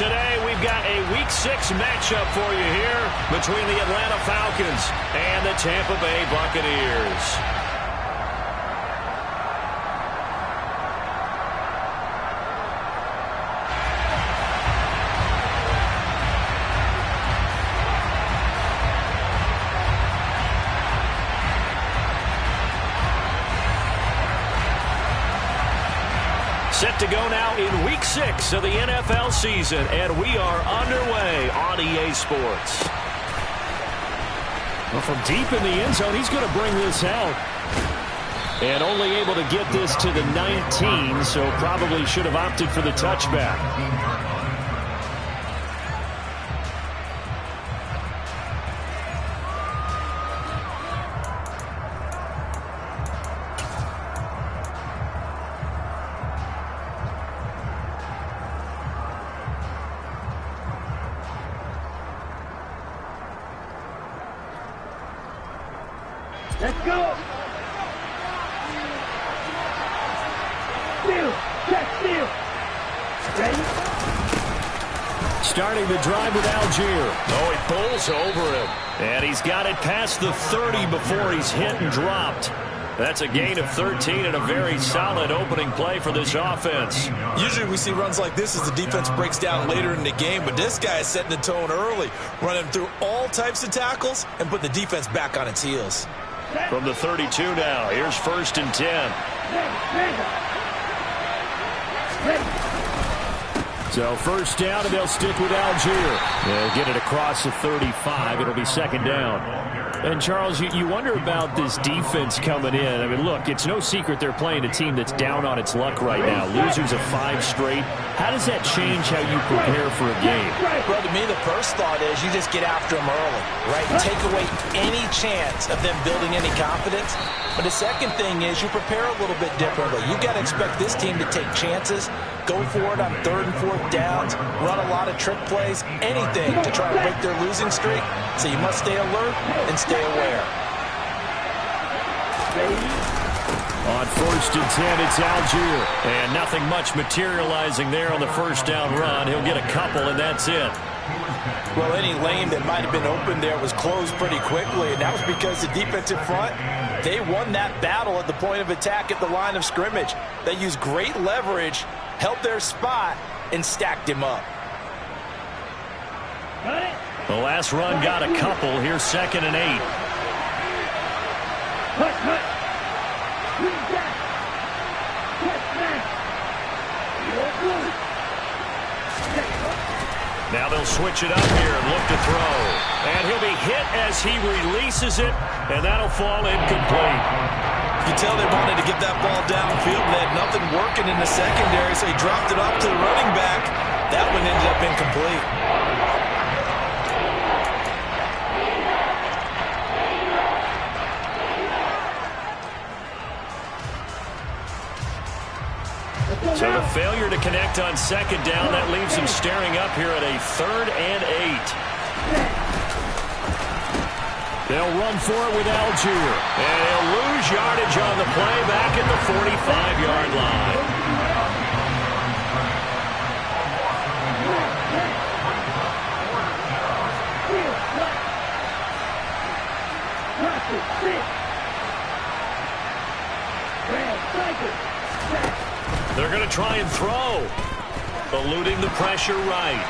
Today, we've got a Week 6 matchup for you here between the Atlanta Falcons and the Tampa Bay Buccaneers. Set to go now in Week 6 of the NFL season, and we are underway on EA Sports. Well, from deep in the end zone, he's going to bring this out. And only able to get this to the 19, so probably should have opted for the touchback. Let's go! Steal! Check steal! Ready? Starting the drive with Algier. Oh, he pulls over him. And he's got it past the 30 before he's hit and dropped. That's a gain of 13 and a very solid opening play for this offense. Usually we see runs like this as the defense breaks down later in the game, but this guy is setting the tone early, running through all types of tackles and putting the defense back on its heels. From the 32 now, here's 1st and 10. So first down, and they'll stick with Algier. They'll get it across the 35. It'll be 2nd down. And, Charles, you wonder about this defense coming in. I mean, look, it's no secret they're playing a team that's down on its luck right now. Losers of 5 straight. How does that change how you prepare for a game? Well, to me, the first thought is you just get after them early, right? Take away any chance of them building any confidence. But the second thing is you prepare a little bit differently. You've got to expect this team to take chances, go for it on 3rd and 4th downs, run a lot of trick plays, anything to try to break their losing streak. So you must stay alert and stay aware. On 1st and 10, it's Algier. And nothing much materializing there on the first down run. He'll get a couple, and that's it. Well, any lane that might have been open there was closed pretty quickly, and that was because the defensive front, they won that battle at the point of attack at the line of scrimmage. They used great leverage, held their spot, and stacked him up. The last run got a couple. Here's 2nd and 8. Now they'll switch it up here and look to throw. And he'll be hit as he releases it, and that'll fall incomplete. You can tell they wanted to get that ball downfield. They had nothing working in the secondary, so he dropped it off to the running back. That one ended up incomplete. So the failure to connect on 2nd down, that leaves him staring up here at a 3rd and 8. They'll run for it with Algier. And he'll lose yardage on the play back at the 45-yard line. They're going to try and throw. Eluding the pressure right.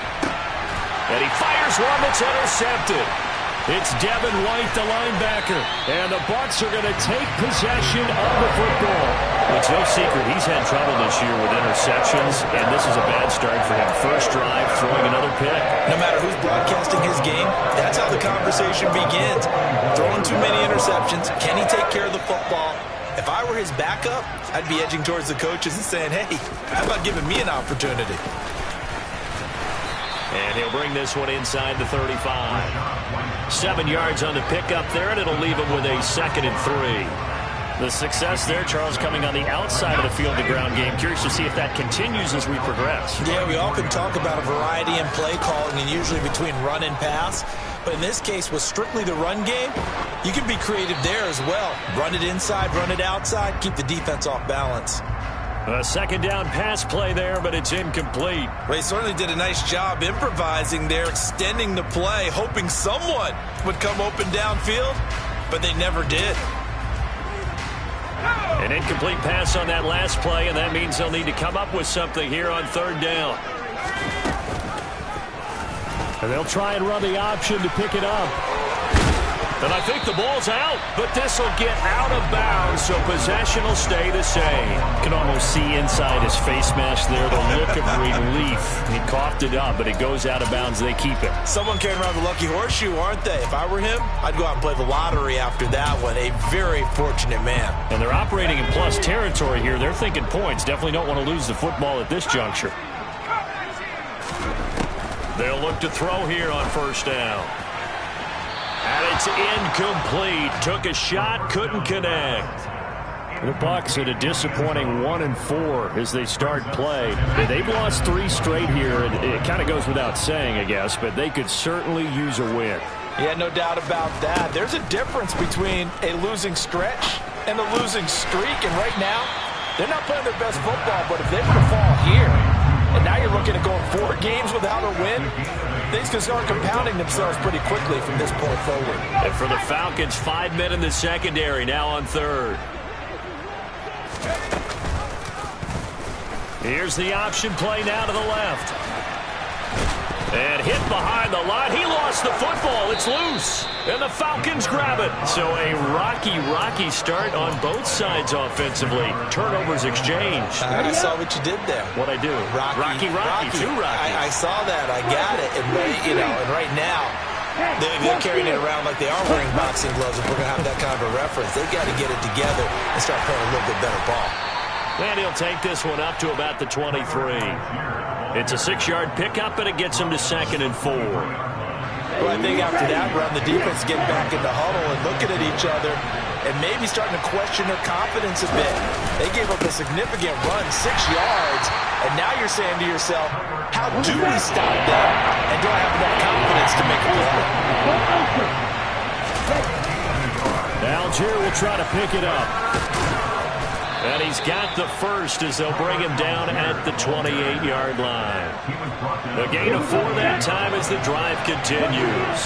And he fires one that's intercepted. It's Devin White, the linebacker. And the Bucs are going to take possession of the football. It's no secret he's had trouble this year with interceptions, and this is a bad start for him. First drive, throwing another pick. No matter who's broadcasting his game, that's how the conversation begins. Throwing too many interceptions. Can he take care of the football? If I were his backup, I'd be edging towards the coaches and saying, hey, how about giving me an opportunity? And he'll bring this one inside the 35. 7 yards on the pickup there, and it'll leave him with a 2nd and 3. The success there, Charles, coming on the outside of the field-to-ground game. Curious to see if that continues as we progress. Yeah, we often talk about a variety in play calling and usually between run and pass. But in this case, with strictly the run game, you can be creative there as well. Run it inside, run it outside, keep the defense off balance. A second down pass play there, but it's incomplete. Well, he certainly did a nice job improvising there, extending the play, hoping someone would come open downfield, but they never did. An incomplete pass on that last play, and that means they'll need to come up with something here on third down. And they'll try and run the option to pick it up. And I think the ball's out, but this will get out of bounds, so possession will stay the same. You can almost see inside his face mask there the look of relief. He coughed it up, but it goes out of bounds. They keep it. Someone carrying around the lucky horseshoe, aren't they? If I were him, I'd go out and play the lottery after that one. A very fortunate man. And they're operating in plus territory here. They're thinking points. Definitely don't want to lose the football at this juncture. They'll look to throw here on first down. And it's incomplete. Took a shot, couldn't connect. The Bucs at a disappointing 1-4 as they start play. They've lost 3 straight here, and it kind of goes without saying, I guess, but they could certainly use a win. Yeah, no doubt about that. There's a difference between a losing stretch and a losing streak, and right now, they're not playing their best football, but if they were to fall here, and now you're looking at going 4 games without a win, things can start compounding themselves pretty quickly from this point forward. And for the Falcons, 5 men in the secondary, now on third. Here's the option play now to the left. And hit behind the line. He lost the football. It's loose. And the Falcons grab it. So a rocky start on both sides offensively. Turnovers exchanged. I saw what you did there. What'd I do? Rocky. Too rocky. I saw that. I got it. And, and right now, they're carrying it around like they are wearing boxing gloves. If we're going to have that kind of a reference, they've got to get it together and start playing a little bit better ball. And he'll take this one up to about the 23. It's a 6-yard pickup, and it gets him to 2nd and 4. Well, I think after that run, the defense getting back in the huddle and looking at each other and maybe starting to question their confidence a bit. They gave up a significant run, 6 yards, and now you're saying to yourself, how do we stop them? And do I have enough confidence to make a play? Algier will try to pick it up. And he's got the first as they'll bring him down at the 28-yard line. A gain of 4 that time as the drive continues.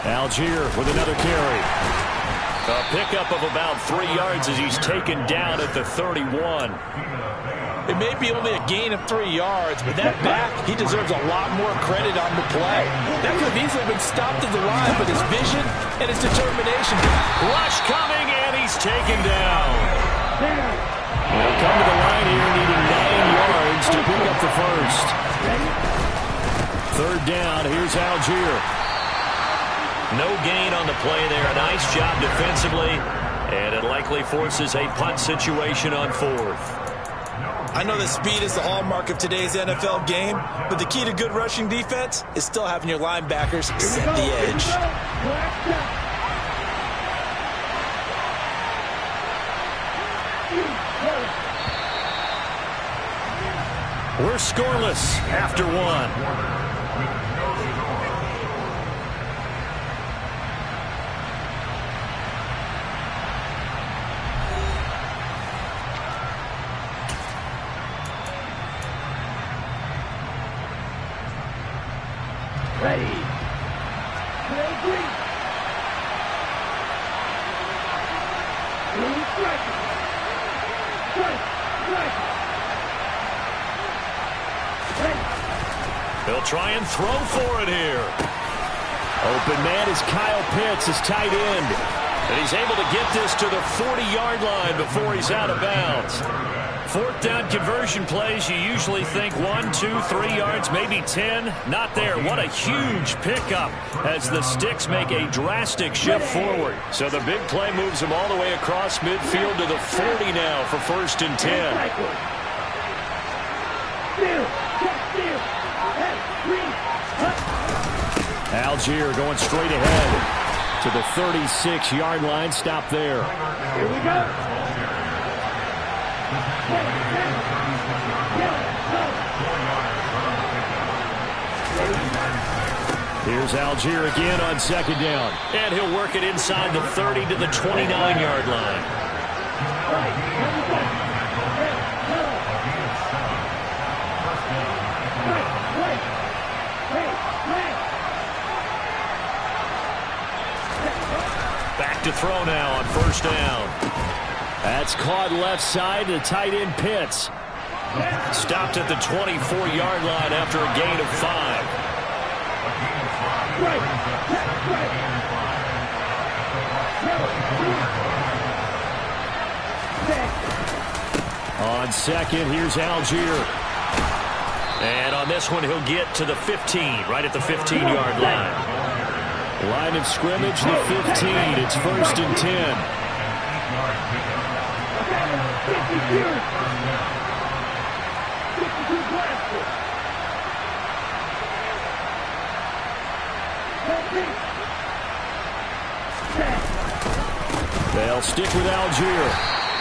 Algier with another carry. A pickup of about 3 yards as he's taken down at the 31. It may be only a gain of 3 yards, but that back, he deserves a lot more credit on the play. That could have easily been stopped at the line, but his vision and his determination. Rush coming, and he's taken down. They'll come to the line here needing 9 yards to pick up the first. Third down, here's Algier. No gain on the play there. A nice job defensively, and it likely forces a punt situation on 4th. I know that speed is the hallmark of today's NFL game, but the key to good rushing defense is still having your linebackers set the edge. We're scoreless after 1. Ready. Play green. Green strike. Strike. Ready. They'll try and throw for it here. Open man is Kyle Pitts, his tight end. And he's able to get this to the 40-yard line before he's out of bounds. 4th down conversion plays, you usually think 1, 2, 3 yards, maybe 10. Not there. What a huge pickup as the Sticks make a drastic shift forward. So the big play moves them all the way across midfield to the 40 now for 1st and 10. Algier going straight ahead to the 36-yard line. Stop there. Here we go. Ready, Here's Algier again on second down. And he'll work it inside the 30 to the 29-yard line. Back to throw now on first down. That's caught left side to tight end Pitts. Stopped at the 24-yard line after a gain of 5. On second, here's Algier. And on this one, he'll get to the 15, right at the 15-yard line. Line of scrimmage, the 15. It's 1st and 10. They'll stick with Algier.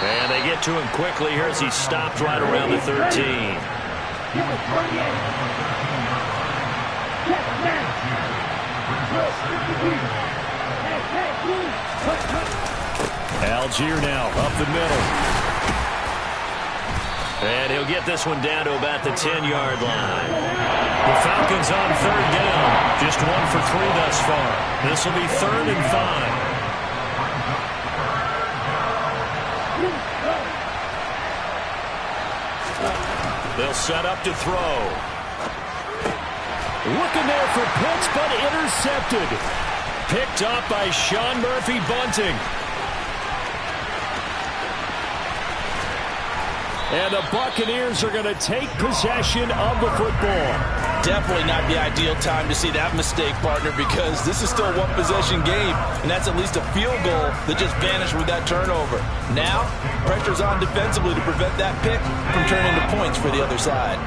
And they get to him quickly here as he stopped right around the 13. Algier now up the middle. And he'll get this one down to about the 10-yard line. The Falcons on 3rd down. Just 1 for 3 thus far. This will be 3rd and 5. They'll set up to throw. Looking there for Pitts, but intercepted. Picked up by Sean Murphy-Bunting. And the Buccaneers are going to take possession of the football. Definitely not the ideal time to see that mistake, partner, because this is still a one-possession game, and that's at least a field goal that just vanished with that turnover. Now, pressure's on defensively to prevent that pick from turning into points for the other side.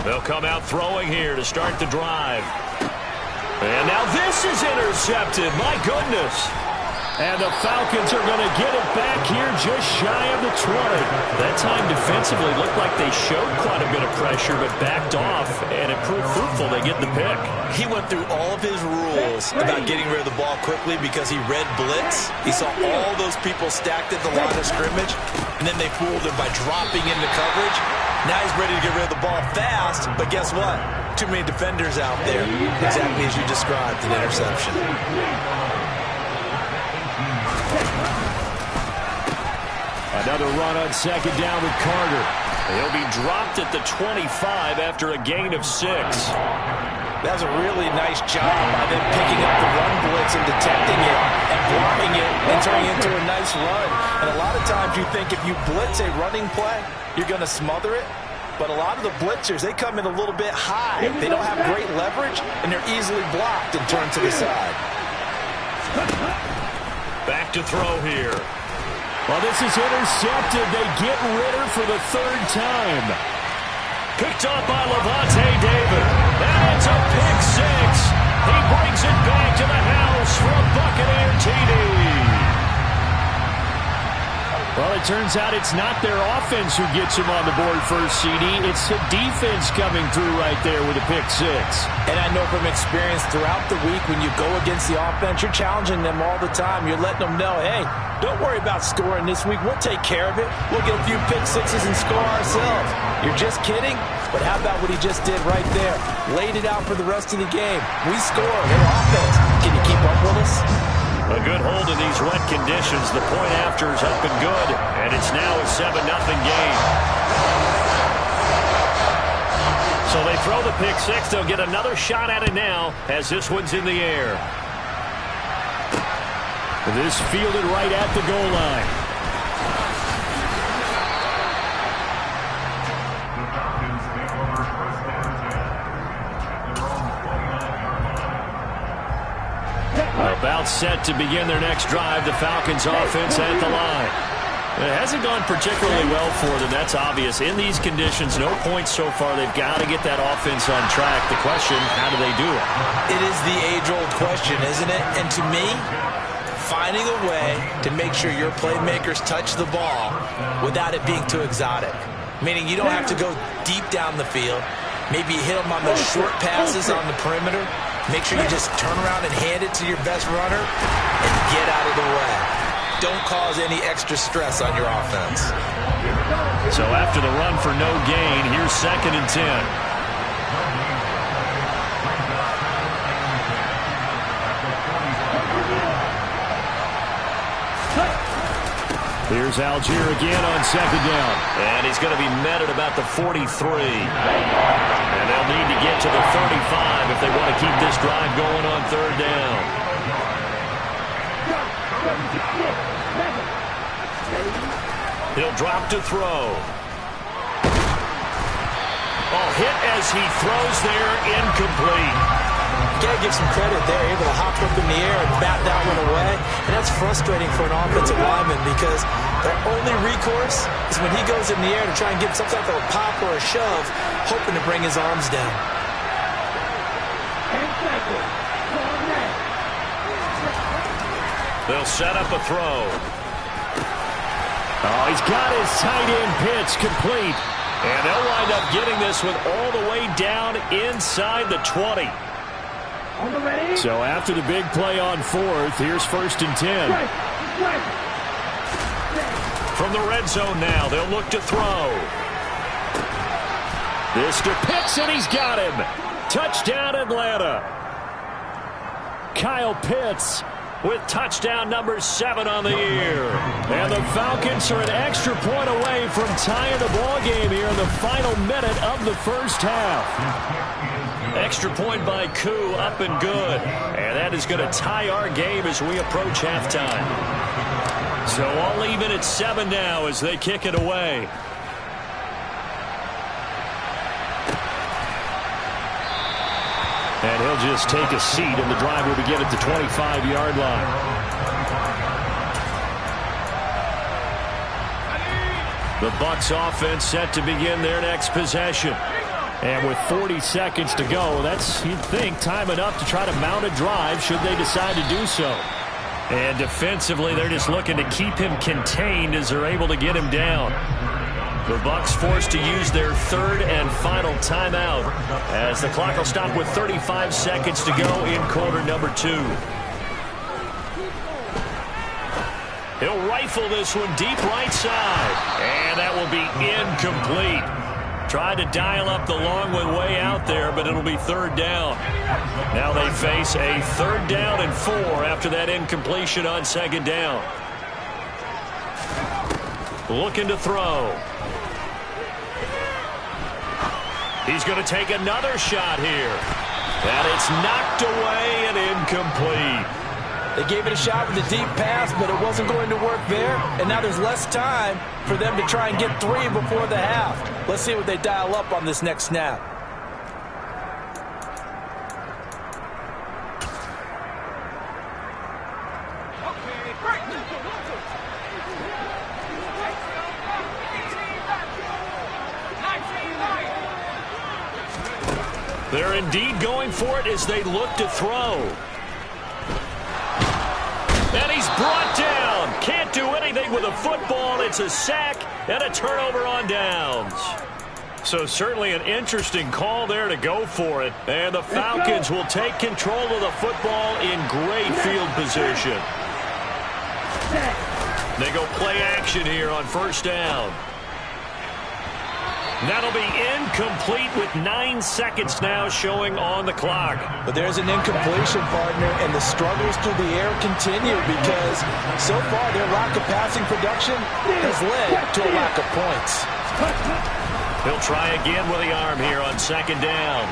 They'll come out throwing here to start the drive. And now this is intercepted. My goodness. And the Falcons are going to get it back here just shy of the 20. That time defensively looked like they showed quite a bit of pressure but backed off, and it proved fruitful. They get the pick. He went through all of his rules about getting rid of the ball quickly because he read blitz. He saw all those people stacked at the line of scrimmage, and then they fooled him by dropping into coverage. Now he's ready to get rid of the ball fast, but guess what? Too many defenders out there. Exactly as you described, an interception. Another run on second down with Carter. He'll be dropped at the 25 after a gain of 6. That's a really nice job by them picking up the run blitz and detecting it and blocking it and turning it into a nice run. And a lot of times you think if you blitz a running play, you're going to smother it. But a lot of the blitzers, they come in a little bit high. They don't have great leverage, and they're easily blocked and turned to the side. Back to throw here. Well, this is intercepted. They get Ritter for the 3rd time. Picked up by Lavonte David. And it's a pick 6. He brings it back to the house for a Buccaneer TD. Well, it turns out it's not their offense who gets him on the board first, CD. It's the defense coming through right there with a pick 6. And I know from experience throughout the week when you go against the offense, you're challenging them all the time. You're letting them know, hey, don't worry about scoring this week. We'll take care of it. We'll get a few pick 6s and score ourselves. You're just kidding? But how about what he just did right there? Laid it out for the rest of the game. We score. Their offense. Can you keep up with us? A good hold in these wet conditions. The point after is up and good, and it's now a 7-0 game. So they throw the pick 6. They'll get another shot at it now as this one's in the air. This fielded right at the goal line. About set to begin their next drive. The Falcons offense at the line. It hasn't gone particularly well for them. That's obvious. In these conditions, no points so far. They've got to get that offense on track. The question, how do they do it? It is the age-old question, isn't it? And to me, finding a way to make sure your playmakers touch the ball without it being too exotic. meaning you don't have to go deep down the field. Maybe you hit them on those short passes on the perimeter. Make sure you just turn around and hand it to your best runner and get out of the way. Don't cause any extra stress on your offense. So after the run for no gain, here's 2nd and 10. Here's Algier again on 2nd down. And he's going to be met at about the 43. And they'll need to get to the 35 if they want to keep this drive going on 3rd down. He'll drop to throw. Oh, hit as he throws there, incomplete. You got to give some credit there, able to hop up in the air and bat that one away. And that's frustrating for an offensive lineman because their only recourse is when he goes in the air to try and get some type of a pop or a shove, hoping to bring his arms down. They'll set up a throw. Oh, he's got his tight end pitch complete. And they'll wind up getting this one all the way down inside the 20. So after the big play on 4th, here's 1st and 10. From the red zone now, they'll look to throw. This to Pitts, and he's got him. Touchdown, Atlanta. Kyle Pitts with touchdown number 7 on the year. And the Falcons are an extra point away from tying the ball game here in the final minute of the first half. Extra point by Koo, up and good. And that is going to tie our game as we approach halftime. So all even at 7 now as they kick it away. And he'll just take a seat, and the drive will begin at the 25-yard line. The Bucs offense set to begin their next possession. And with 40 seconds to go, that's, you'd think, time enough to try to mount a drive should they decide to do so. And defensively, they're just looking to keep him contained as they're able to get him down. The Bucs forced to use their 3rd and final timeout as the clock will stop with 35 seconds to go in quarter number 2. He'll rifle this one deep right side. And that will be incomplete. Tried to dial up the long one way out there, but it'll be 3rd down. Now they face a 3rd down and 4 after that incompletion on 2nd down. Looking to throw. He's going to take another shot here. And it's knocked away and incomplete. They gave it a shot with a deep pass, but it wasn't going to work there. And now there's less time for them to try and get 3 before the half. Let's see what they dial up on this next snap. They're indeed going for it as they look to throw. And he's brought down. Can't do anything with a football. It's a sack and a turnover on downs. So certainly an interesting call there to go for it. And the Falcons will take control of the football in great field position. They go play action here on 1st down. That'll be incomplete with 9 seconds now showing on the clock. But there's an incompletion, partner, and the struggles through the air continue because so far their lack of passing production has led to a lack of points. He'll try again with the arm here on 2nd down.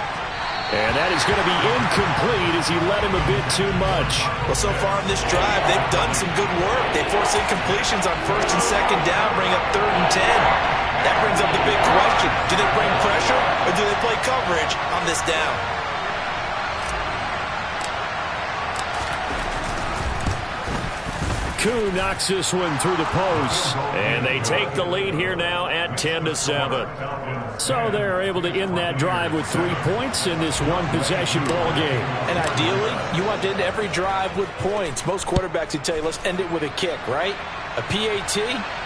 And that is going to be incomplete as he led him a bit too much. Well, so far in this drive, they've done some good work. They force incompletions on 1st and 2nd down, bring up 3rd and 10. That brings up the big question. Do they bring pressure or do they play coverage on this down? Koo knocks this one through the post. And they take the lead here now at 10-7. So they're able to end that drive with 3 points in this one-possession ball game. And ideally, you want to end every drive with points. Most quarterbacks would tell you, let's end it with a kick, right? A PAT,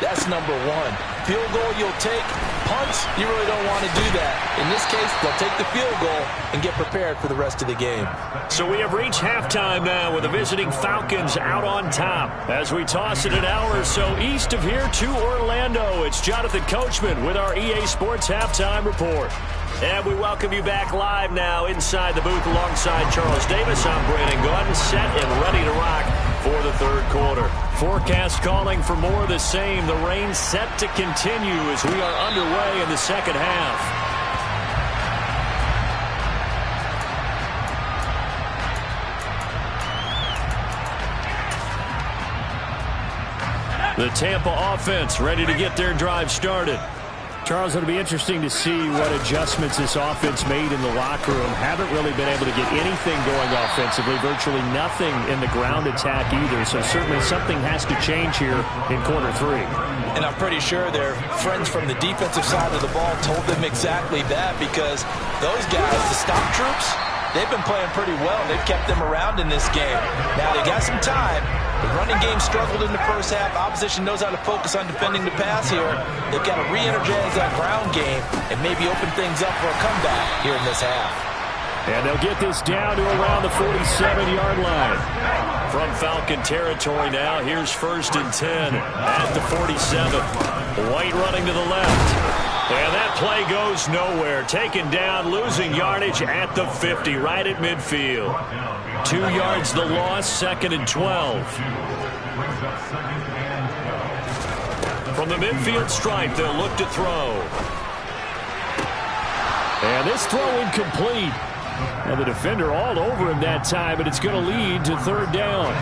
that's number 1. Field goal you'll take, punts, you really don't want to do that. In this case, they'll take the field goal and get prepared for the rest of the game. So we have reached halftime now with the visiting Falcons out on top. As we toss it an hour or so east of here to Orlando, it's Jonathan Coachman with our EA Sports Halftime Report. And we welcome you back live now inside the booth alongside Charles Davis. I'm Brandon Gaudin, set and ready to rock for the third quarter. Forecast calling for more of the same. The rain set to continue as we are underway in the second half. The Tampa offense ready to get their drive started. Charles, it'll be interesting to see what adjustments this offense made in the locker room. Haven't really been able to get anything going offensively, virtually nothing in the ground attack either. So certainly something has to change here in quarter three. And I'm pretty sure their friends from the defensive side of the ball told them exactly that, because those guys, the stop troops, they've been playing pretty well. They've kept them around in this game. Now they got some time. The running game struggled in the first half. Opposition knows how to focus on defending the pass here. They've got to re-energize that ground game and maybe open things up for a comeback here in this half. And they'll get this down to around the 47-yard line. From Falcon territory now, here's 1st and 10 at the 47. White running to the left. And that play goes nowhere. Taken down, losing yardage at the 50, right at midfield. 2 yards the loss, 2nd and 12. From the midfield stripe, they'll look to throw. And this throw incomplete. And the defender all over him that time, and it's going to lead to 3rd down.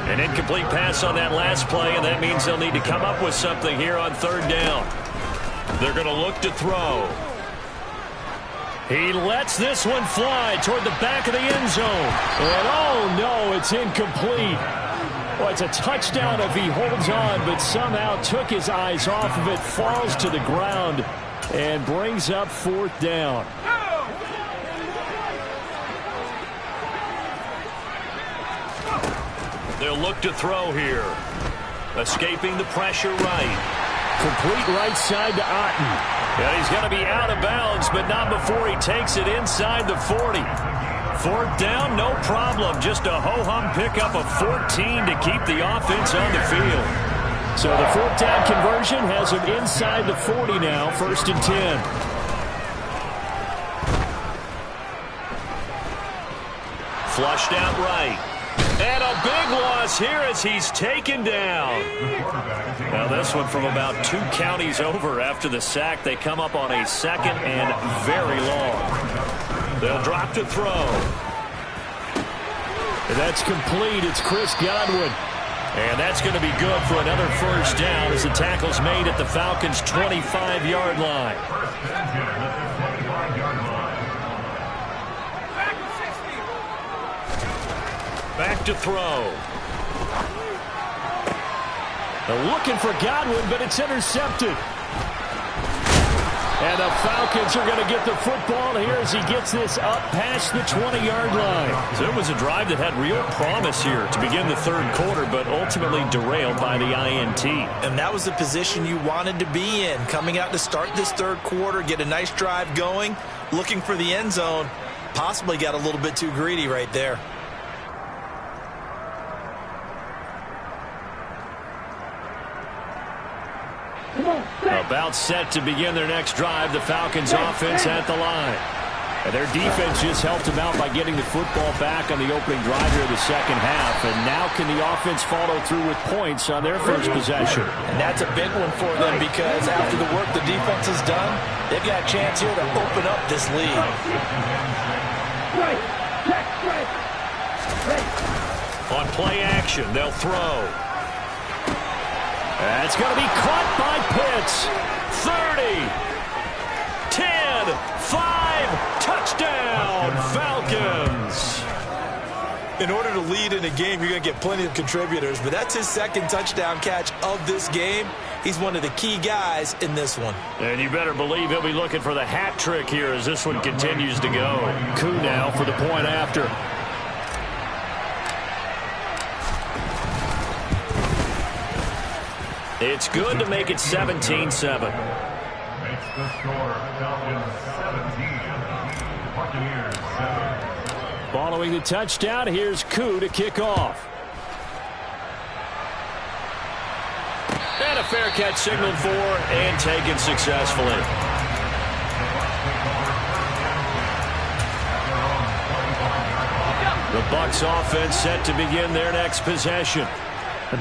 An incomplete pass on that last play, and that means they'll need to come up with something here on 3rd down. They're going to look to throw. He lets this one fly toward the back of the end zone. And oh no, it's incomplete. Well, it's a touchdown if he holds on, but somehow took his eyes off of it, falls to the ground, and brings up 4th down. They'll look to throw here. Escaping the pressure right. Complete right side to Otten. And he's going to be out of bounds, but not before he takes it inside the 40. 4th down, no problem. Just a ho-hum pickup of 14 to keep the offense on the field. So the 4th down conversion has him inside the 40 now, 1st and 10. Flushed out right. And a big loss here as he's taken down. Now this one from about 2 counties over after the sack. They come up on a 2nd and very long. They'll drop to throw. And that's complete. It's Chris Godwin. And that's going to be good for another 1st down as the tackle's made at the Falcons' 25-yard line. Back to throw. They're looking for Godwin, but it's intercepted. And the Falcons are going to get the football here as he gets this up past the 20-yard line. So it was a drive that had real promise here to begin the 3rd quarter, but ultimately derailed by the INT. And that was the position you wanted to be in, coming out to start this 3rd quarter, get a nice drive going, looking for the end zone. Possibly got a little bit too greedy right there. About set to begin their next drive, the Falcons offense at the line. And their defense just helped them out by getting the football back on the opening drive here of the second half. And now can the offense follow through with points on their first possession? And that's a big one for them because after the work the defense has done, they've got a chance here to open up this lead. On play action, they'll throw. That's going to be caught by Pitts. 30, 10, 5, touchdown, Falcons. In order to lead in a game, you're going to get plenty of contributors, but that's his 2nd touchdown catch of this game. He's one of the key guys in this one. And you better believe he'll be looking for the hat trick here as this one continues to go. Koo now for the point after. It's good to make it 17-7. The score, Falcons 17, Buccaneers 7. Following the touchdown, here's Koo to kick off. And a fair catch signaled for and taken successfully. The Bucs offense set to begin their next possession.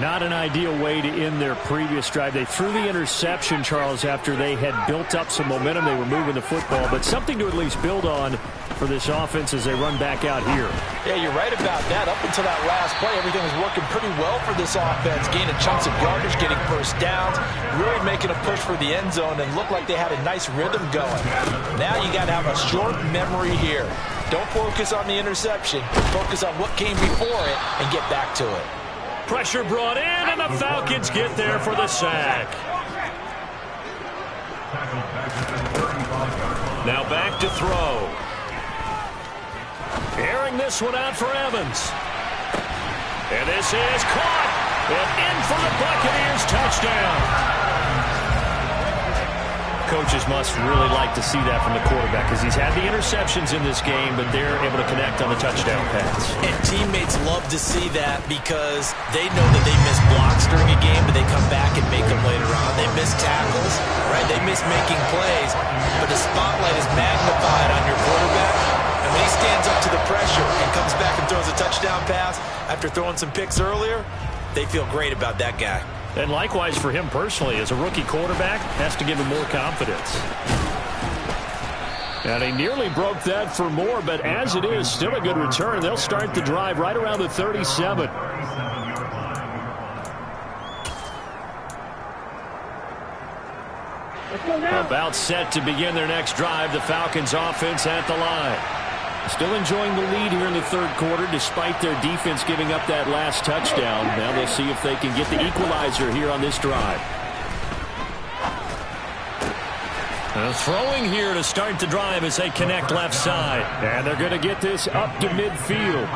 Not an ideal way to end their previous drive. They threw the interception, Charles, after they had built up some momentum. They were moving the football, but something to at least build on for this offense as they run back out here. Yeah, you're right about that. Up until that last play, everything was working pretty well for this offense, gaining chunks of yardage, getting first downs, really making a push for the end zone, and looked like they had a nice rhythm going. Now you got to have a short memory here. Don't focus on the interception. Focus on what came before it and get back to it. Pressure brought in, and the Falcons get there for the sack. Now back to throw. Airing this one out for Evans. And this is caught. And in for the Buccaneers touchdown. Coaches must really like to see that from the quarterback because he's had the interceptions in this game, but they're able to connect on the touchdown pass. And teammates love to see that because they know that they miss blocks during a game, but they come back and make them later on. They miss tackles, right? They miss making plays, but the spotlight is magnified on your quarterback. And when he stands up to the pressure and comes back and throws a touchdown pass after throwing some picks earlier, they feel great about that guy. And likewise for him personally, as a rookie quarterback, has to give him more confidence. And he nearly broke that for more, but as it is, still a good return. They'll start the drive right around the 37. About set to begin their next drive, the Falcons offense at the line. Still enjoying the lead here in the third quarter despite their defense giving up that last touchdown. Now they'll see if they can get the equalizer here on this drive. Throwing here to start the drive as they connect left side. And they're going to get this up to midfield.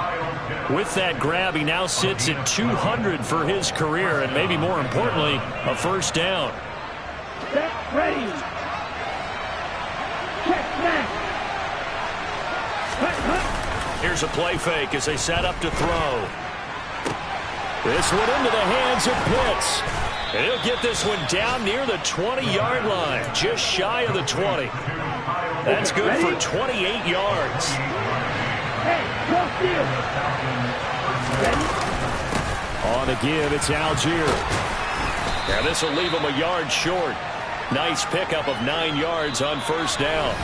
With that grab, he now sits at 200 for his career, and maybe more importantly, a first down. Set, ready. Check, snap. Here's a play fake as they set up to throw. This one into the hands of Pitts. And he'll get this one down near the 20-yard line, just shy of the 20. That's good for 28 yards. Hey, cross field. On the give, it's Algier. Now this will leave him a yard short. Nice pickup of 9 yards on first down.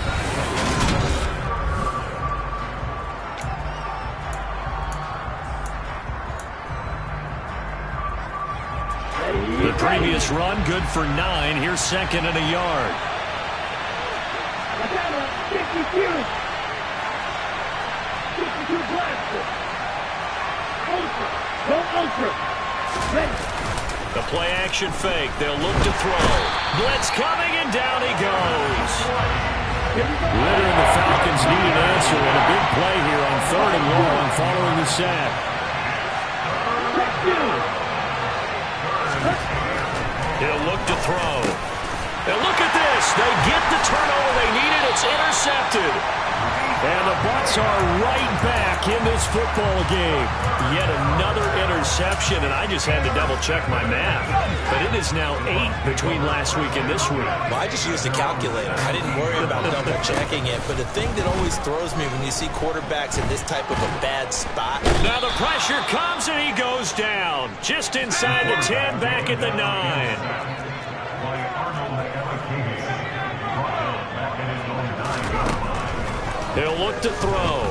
The previous run, good for 9. Here's second and a yard. 52. 52 blaster. Ultra. Go ultra. Ready. The play action fake. They'll look to throw. Blitz coming, and down he goes. Ritter and the Falcons need an answer, and a big play here on 3rd and long following the sack. He'll look to throw. And look at this. They get the turnover they needed. It's intercepted. And the Bucs are right back in this football game. Yet another interception, and I just had to double-check my math. But it is now 8 between last week and this week. Well, I just used a calculator. I didn't worry about double-checking it. But the thing that always throws me when you see quarterbacks in this type of a bad spot. Now the pressure comes, and he goes down. Just inside the 10, back at the 9. He'll look to throw.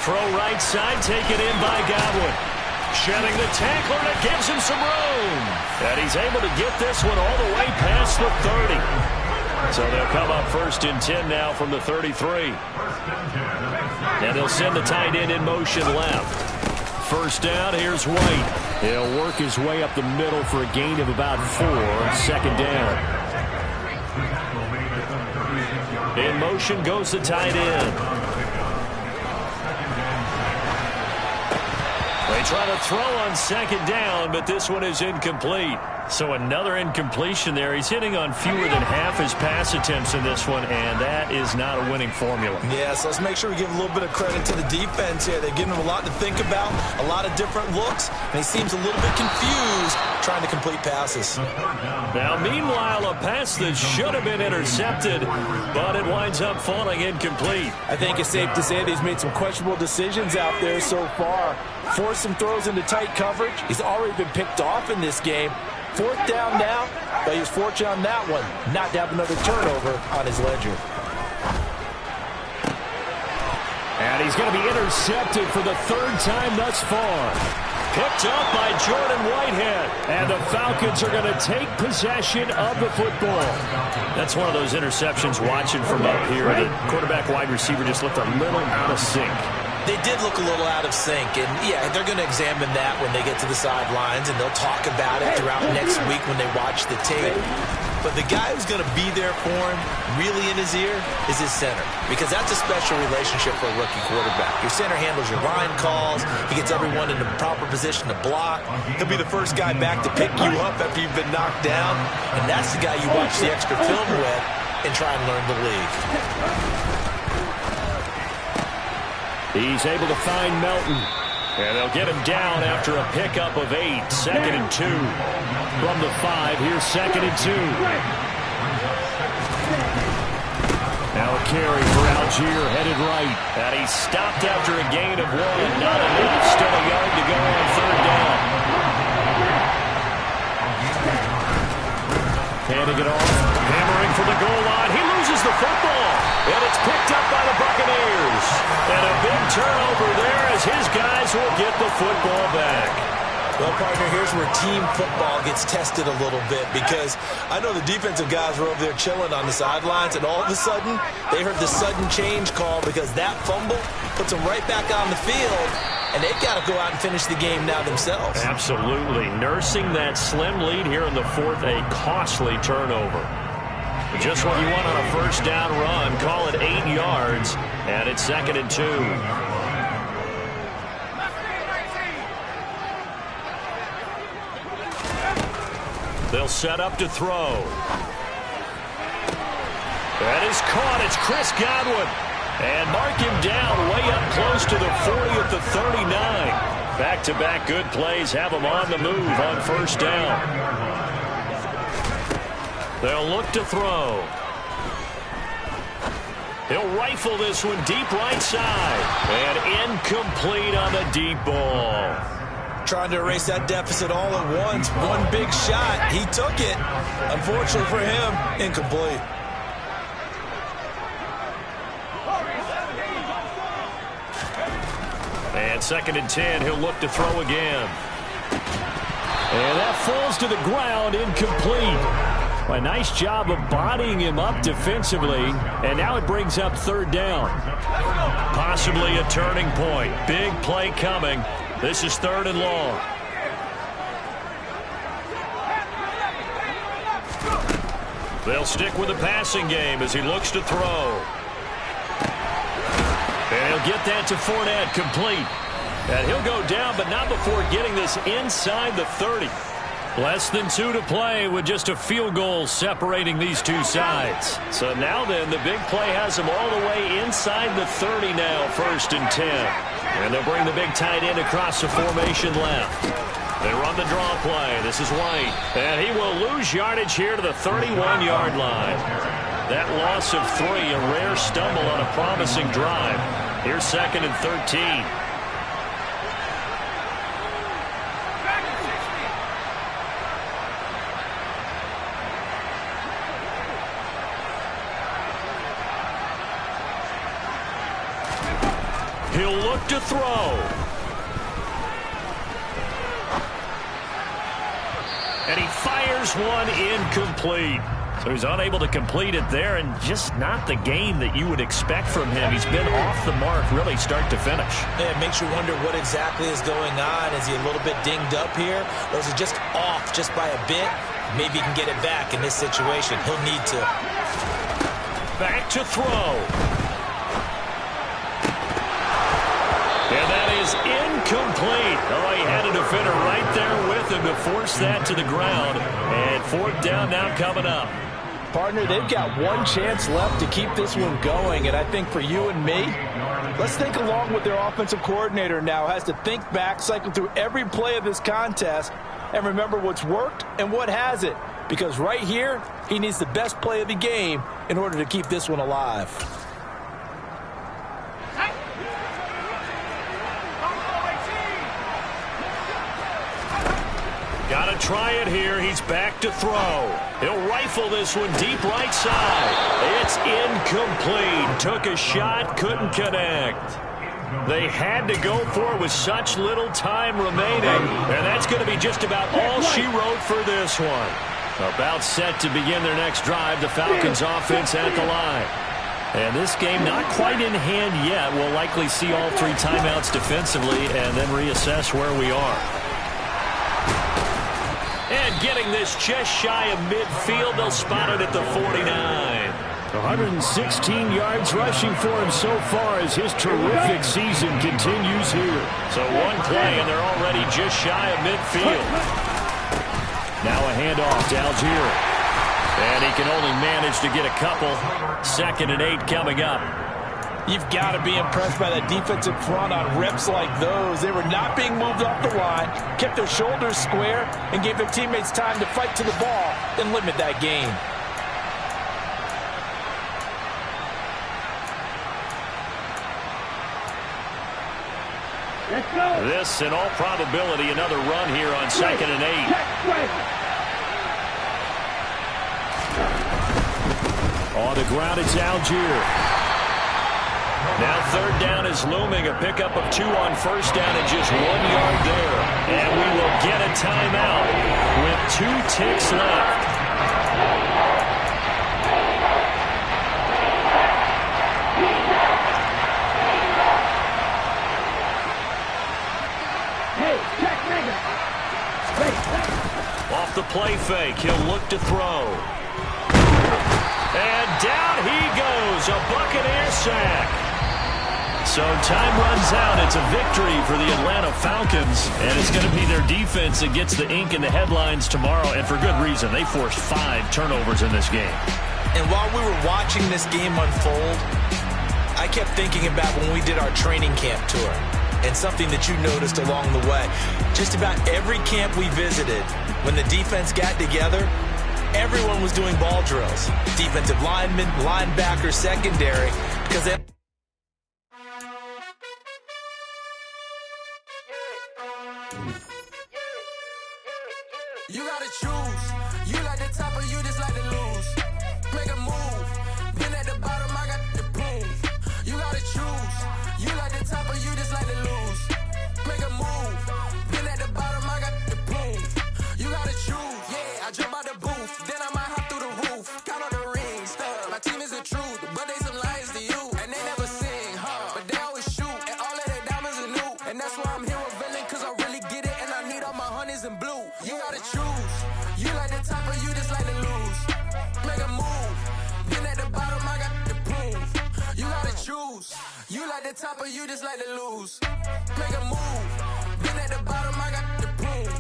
Throw right side, taken in by Godwin. Shedding the tackler, and it gives him some room. And he's able to get this one all the way past the 30. So they'll come up 1st and 10 now from the 33. And they'll send the tight end in motion left. First down, here's White. He'll work his way up the middle for a gain of about 4 on second down. In motion goes the tight end. They try to throw on second down, but this one is incomplete. So another incompletion there. He's hitting on fewer than half his pass attempts in this one, and that is not a winning formula. Yeah, so let's make sure we give a little bit of credit to the defense here. They're giving him a lot to think about, a lot of different looks, and he seems a little bit confused trying to complete passes. Now, meanwhile, a pass that should have been intercepted, but it winds up falling incomplete. I think it's safe to say that he's made some questionable decisions out there so far. Forced some throws into tight coverage. He's already been picked off in this game. 4th down now, but he was fortunate on that one not to have another turnover on his ledger. And he's going to be intercepted for the 3rd time thus far. Picked up by Jordan Whitehead. And the Falcons are going to take possession of the football. That's one of those interceptions watching from up here. The quarterback wide receiver just looked a little out of sync. They did look a little out of sync, and yeah, they're going to examine that when they get to the sidelines, and they'll talk about it throughout next week when they watch the tape. But the guy who's going to be there for him, really in his ear, is his center, because that's a special relationship for a rookie quarterback. Your center handles your line calls. He gets everyone in the proper position to block. He'll be the first guy back to pick you up after you've been knocked down, and that's the guy you watch the extra film with and try and learn the league. He's able to find Melton. And they'll get him down after a pickup of 8. 2nd and 2. From the 5, here's 2nd and 2. Now a carry for Algier, headed right. And he's stopped after a gain of 1. Not enough. Still a yard to go on 3rd down. Handing it off. Hammering for the goal line. He loses the football. And it's picked up by the Buccaneers. And a big turnover there as his guys will get the football back. Well, partner, here's where team football gets tested a little bit, because I know the defensive guys were over there chilling on the sidelines, and all of a sudden, they heard the sudden change call because that fumble puts them right back on the field, and they've got to go out and finish the game now themselves. Absolutely. Nursing that slim lead here in the 4th, a costly turnover. Just what you want on a 1st down run. Call it 8 yards, and it's 2nd and 2. They'll set up to throw. That is caught. It's Chris Godwin. And mark him down way up close to the 40 at the 39. Back-to-back good plays have him on the move on 1st down. They'll look to throw. He'll rifle this one deep right side. And incomplete on the deep ball. Trying to erase that deficit all at once. One big shot. He took it. Unfortunately for him, incomplete. And 2nd and 10, he'll look to throw again. And that falls to the ground, incomplete. A nice job of bodying him up defensively, and now it brings up 3rd down. Possibly a turning point. Big play coming. This is 3rd and long. They'll stick with the passing game as he looks to throw. And he'll get that to Fournette, complete. And he'll go down, but not before getting this inside the 30. Less than 2 to play with just a field goal separating these two sides. So now then, the big play has them all the way inside the 30 now, 1st and 10. And they'll bring the big tight end across the formation left. They run the draw play. This is White. And he will lose yardage here to the 31-yard line. That loss of 3, a rare stumble on a promising drive. Here's 2nd and 13. He'll look to throw. And he fires one incomplete. So he's unable to complete it there, and just not the game that you would expect from him. He's been off the mark really start to finish. Yeah, it makes you wonder what exactly is going on. Is he a little bit dinged up here, or is he just off just by a bit? Maybe he can get it back in this situation. He'll need to. Back to throw. And that is incomplete. Oh, he had a defender right there with him to force that to the ground. And fourth down now coming up. Partner, they've got one chance left to keep this one going, and I think for you and me, let's think along with their offensive coordinator now. Has to think back, cycle through every play of this contest, and remember what's worked and what hasn't. Because right here, he needs the best play of the game in order to keep this one alive. Got to try it here. He's back to throw. He'll rifle this one deep right side. It's incomplete. Took a shot, couldn't connect. They had to go for it with such little time remaining. And that's going to be just about all she wrote for this one. About set to begin their next drive. The Falcons offense at the line. And this game not quite in hand yet. We'll likely see all three timeouts defensively and then reassess where we are. And getting this just shy of midfield, they'll spot it at the 49. 116 yards rushing for him so far as his terrific season continues here. So one play, and they're already just shy of midfield. Now a handoff to Algier. And he can only manage to get a couple. 2nd and 8 coming up. You've got to be impressed by that defensive front on reps like those. They were not being moved off the line, kept their shoulders square, and gave their teammates time to fight to the ball and limit that gain. Let's go. This, in all probability, another run here on 2nd and 8. On the ground, it's Algier. Now 3rd down is looming. A pickup of 2 on 1st down and just 1 yard there. And we will get a timeout with 2 ticks left. Hey, check nigga. Off the play fake, he'll look to throw. And down he goes. A Buccaneer sack. So time runs out. It's a victory for the Atlanta Falcons, and it's going to be their defense that gets the ink in the headlines tomorrow, and for good reason. They forced 5 turnovers in this game. And while we were watching this game unfold, I kept thinking about when we did our training camp tour and something that you noticed along the way. Just about every camp we visited, when the defense got together, everyone was doing ball drills. Defensive linemen, linebackers, secondary, because they... You gotta choose. You like the top or you just like to lose. Make a move. Been at the bottom, I got the boom. You gotta choose. You like the top or you just like to lose. Make a move. Been at the bottom, I got the boom. You gotta choose. Yeah, I jump out the booth. Then I might hop through the roof. Count on the rings. My team is the truth, but they some liars to you. And they never sing, but they always shoot. And all of their diamonds are new. And that's why I'm here revealing, cause I really get it. And I need all my honeys in blue. You gotta choose. You like the top or you just like to lose. Make a move. Been at the bottom, I got the boom. You gotta choose. You like the top or you just like to lose. Make a move. Been at the bottom, I got the boom.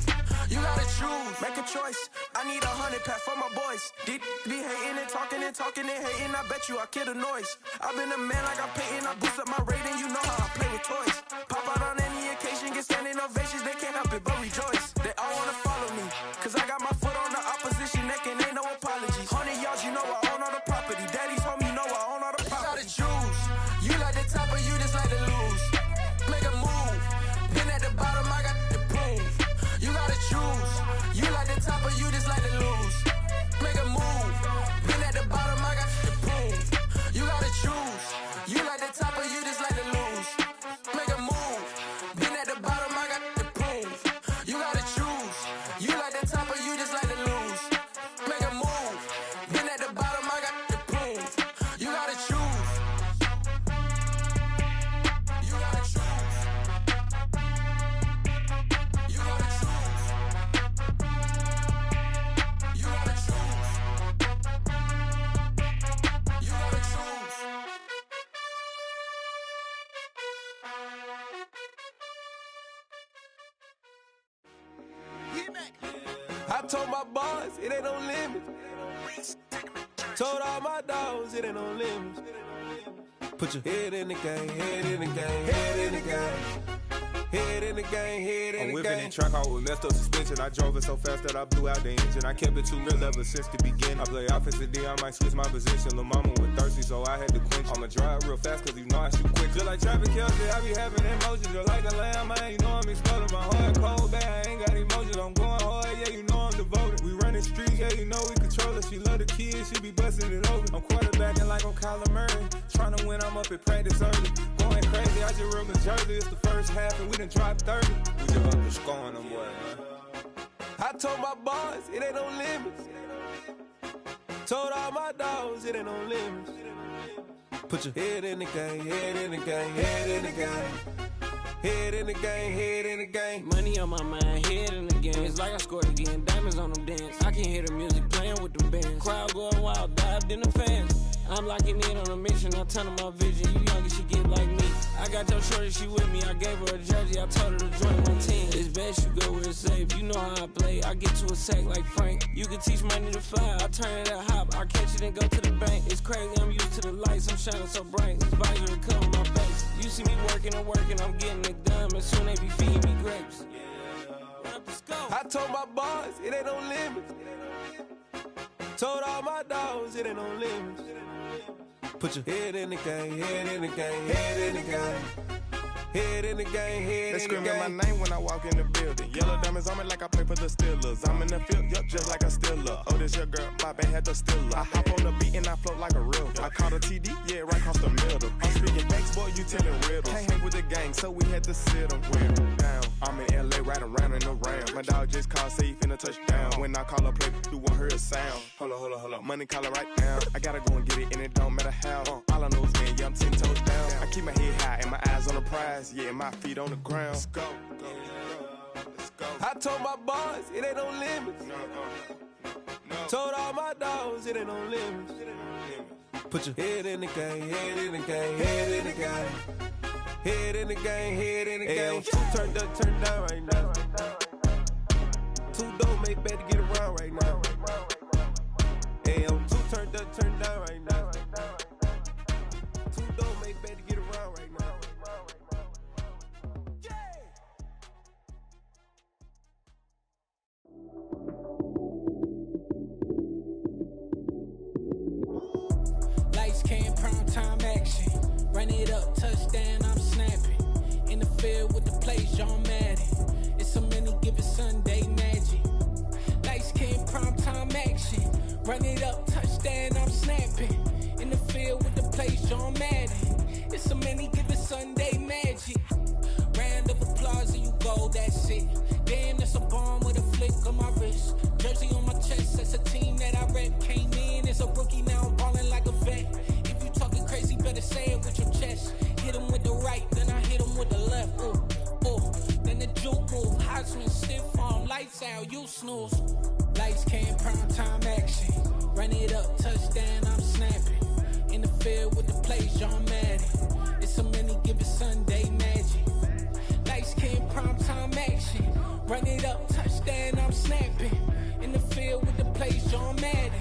You gotta choose. Make a choice. I need 100 pack for my boys. Deep be hating and talking and hating. I bet you I kill the noise. I've been a man like I'm Peyton. I boost up my rating. You know how I play with toys. Pop out on any occasion, get standing ovations. They can't help it but rejoice. They all wanna follow me, cause I got my foot on the opposition neck and ain't no apologies. 100 yards, you know I own all the property. Daddy's home, you know I own all the property. You gotta choose. You like the top or you just like to lose. Make a move. Been at the bottom, I got the boom. You gotta choose. You like the top or you just like to lose. Make a move. Been at the bottom, I got the boom. You gotta choose. You like the top or you just like to lose. Make a move. Been at the bottom, I got the boom. You gotta choose. You like the top or you I told my boys, it ain't no limits. Told all my dogs, it ain't no limits. Put your head in the game, head in the game, head in the game. Head in the game, head in the game. I'm whipping in track out with messed up suspension. I drove it so fast that I blew out the engine. I kept it too real ever since the beginning. I play offensive D, I might switch my position. Lil' mama was thirsty, so I had to quench. I'ma drive real fast, cause you know I shoot quick. Just like Travis Kelce, I be having emotions. Just like a lamb, man, you know I'm exploding. My heart cold, bad, I ain't got emotions. I'm going hard, yeah, you know I'm devoted. We running streets, yeah, you know we control it. She love the kids, she be busting it over. I'm quarterbacking like I'm Kyler Murray. Trying to win, I'm up at practice early. Going crazy, I just real Jersey. It's the first half and we done dropped 30. We just underscoring them, boy, man. I told my boys, it ain't no limits. Told all my dogs, it ain't no limits. Put your head in the game, head in the game, head in the game. Head in the game, head in the game. Money on my mind, head in the game. It's like I scored again, diamonds on them dance. I can hear the music playing with them bands. Crowd going wild, dived in the fans. I'm locking in on a mission, I tell her my vision. You younger, she get like me. I got your shorty, she with me. I gave her a jersey, I told her to join my team. It's best you go where it's safe. You know how I play. I get to a sack like Frank. You can teach money to fly. I turn it at hop. I catch it and go to the bank. It's crazy, I'm used to the lights. I'm shining so bright. This visor cover my face. You see me working and working, I'm getting it done. And soon they be feeding me grapes. Let's go. I told my boys, it ain't no limits. Told all my dogs, it ain't no limits. Put your head in the game, head in the game, head in the game. Head in the game, head in the game. They screaming my name when I walk in the building. Yellow diamonds on me like I play for the Steelers. I'm in the field, yup, just like a Steeler. Oh, this your girl, my band had the Steeler. I hop on the beat and I float like a real. I caught a TD, yeah, right across the middle. I'm speaking banks, boy, you telling riddles. Can't hang with the gang, so we had to sit them down. I'm in LA, riding around in the Ram. My dog just called, say he finna touchdown. When I call a play, you won't hear a sound. Hold up, money calling right now. I gotta go and get it, and it don't matter how. All I know is, man, yeah, I'm 10 toes down. I keep my head high and my eyes on the prize. Yeah, my feet on the ground. Let's go. I told my boys, it ain't no limits. No. Told all my dogs, it ain't no limits. Put your head in the game, head in the game, head in the game. Head in the game, head in the game. Two turned up, turned down right now. Two dope make better get around right now. Two turned up, turned down right now. Two dope make better get around right now. Lights, cam, prime time action. Run it up, touchdown, I'm snapping. In the field with the plays, John Madden. It's so many, give it Sunday magic. Lights, cam, prime time action. Run it up, touchdown, I'm snapping. In the field with the plays, John Madden. It's so many, give it Sunday magic. Round of applause and you go, that's it. Damn, that's a bomb with a flick on my wrist. Jersey on my chest, that's a team that I rep. Came in as a rookie, now I'm ballin' like a vet. If you talking crazy, better say it with your chest. Hit him with the right, then I hit him with the left. Then the juke move, Heisman stiff arm, lights out, you snooze. Lights, cam, prime time action. Run it up, touchdown, I'm snapping. In the field with the plays, John Madden. It's so many, give it Sunday magic. Lights, cam, prime time action. Run it up, touchdown, I'm snapping. In the field with the plays, John Madden.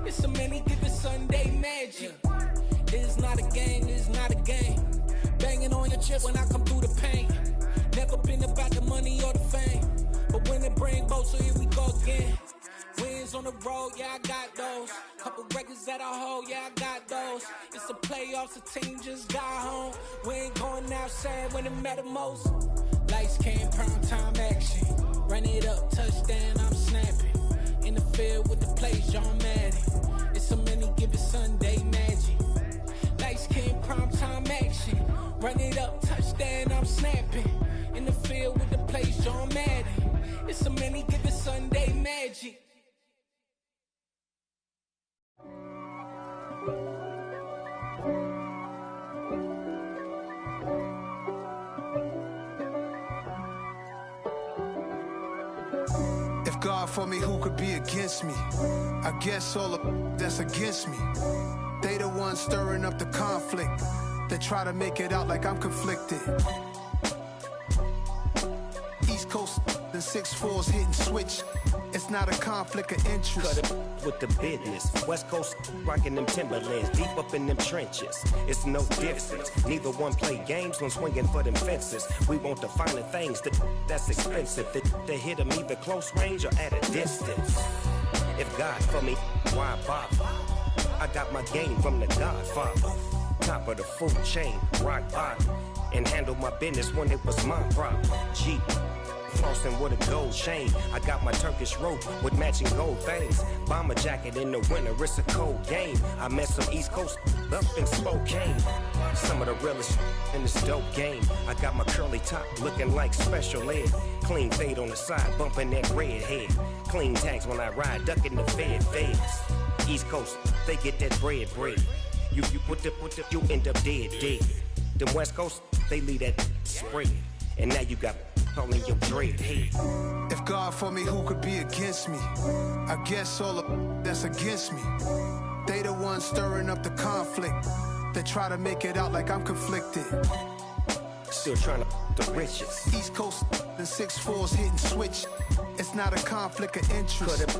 It's so many, give it Sunday magic. It's not a game, it's not a game. Banging on your chest when I come through the pain. Never been about the money or the fame. But when it bring both, so here we go again. Wins on the road, yeah, I got those. Couple records that I hold, yeah, I got those. It's the playoffs, the team just got home. We ain't going outside when it matter most. Lights, cam, prime time action. Run it up, touchdown, I'm snapping. In the field with the plays, John Madden. It's so many, give it Sunday magic. Lights, cam, prime time action. Run it up, touchdown, I'm snapping. In the field with the plays, John Madden. It's so many, give it Sunday magic. If God for me, who could be against me? I guess all of that's against me. They the ones stirring up the conflict. They try to make it out like I'm conflicted. East Coast, the 6'4's hitting switch. It's not a conflict of interest. Cut it with the business. West Coast rocking them Timberlands, deep up in them trenches. It's no difference. Neither one play games when swinging for them fences. We want the finer things that's expensive. They hit them either close range or at a distance. If God for me, why bother? I got my game from the Godfather. Top of the food chain, rock bottom. And handle my business when it was my problem. Jeep, flossing with a gold chain. I got my Turkish rope with matching gold things. Bomber jacket in the winter, it's a cold game. I met some East Coast up in Spokane. Some of the realest in this dope game. I got my curly top looking like special ed. Clean fade on the side, bumping that red head. Clean tags when I ride, ducking the feds. East Coast, they get that bread. You put the, you end up dead. Them West Coast, they leave that spread. And now you got all in your dread head. If God for me, who could be against me? I guess all of that's against me. They the ones stirring up the conflict. They try to make it out like I'm conflicted. Still trying to the riches. East Coast, the 6'4's hitting switch. It's not a conflict of interest.